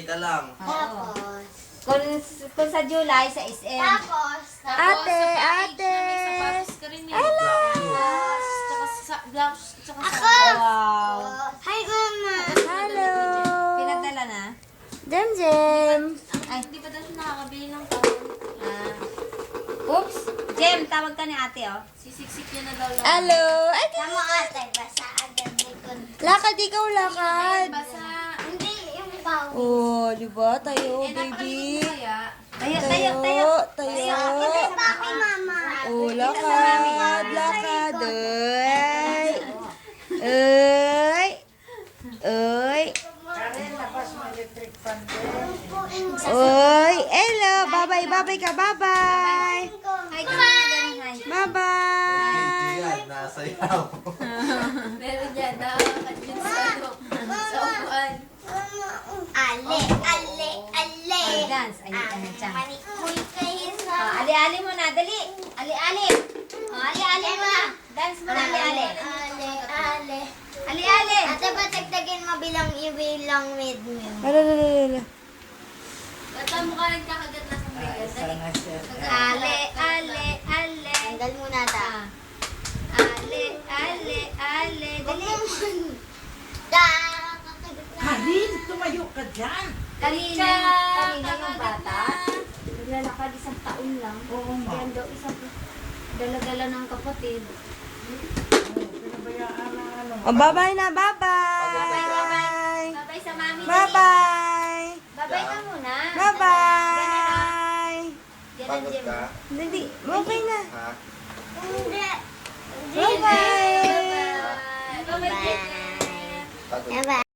Bili ka lang. Oo. Tapos. Kung sa July, sa SM. Tapos. Ate, Sa ate. sapatos ka rin eh. Hello. Tsaka sa blouse, tsaka sa... Wow. Hi, Mama. Hello. Pinadala na? Jem Jem. Ay, Hindi pa daw siya nakakabili ng tawon. oops. Jem, tawag ka ni ate, oh. Sisiksik niya na daw lang. Hello. Ay, Tama ate, basa agad likod. lakad ikaw, lakad. Basta... Hindi, yung bawal. Oh, di ba? Tayo, napaligo baby. mo kaya? Tayo, tayo, tayo. Ito yung mami, Mama. Oh, lakad, lakad. Ay. Ay. Ay. Oy, hello. Bye-bye, bye-bye ka. Bye-bye. Hi, Mama. Bye-bye. Yan, nasayaw. Meron dyan, nakakad yun sa upuan. Ale, ale, ale. Ay, dance. Ay, ano siya. Manikoy kayo sa... Oh, ali-ali mo na, dali. Ali-ali. Oh, ali-ali mo na. Dance mo na, ali-ali. Ale, ale. Ali-ali. Ate, ba tagtagin mo bilang ibilang with me? Alala. Basta mukha nagkakagat na sa bigas. Ale, ale, ale. Tanggal muna ta. Ale, ale, ale. Dali. Karin, tumayo ka dyan. Kanina yung bata. Naglalakad isang taon lang. Oo nga. Yan daw isang dala-dala ng kapatid. Pinabayaan na ano. Oh, bye-bye na, bye-bye. Babay sa mami. Bye-bye. Babay ka muna. Bye-bye. Pagod ka? Dali, okay na. Ha? Hindi. Bye-bye. Babay. Bye. Pagod Bye.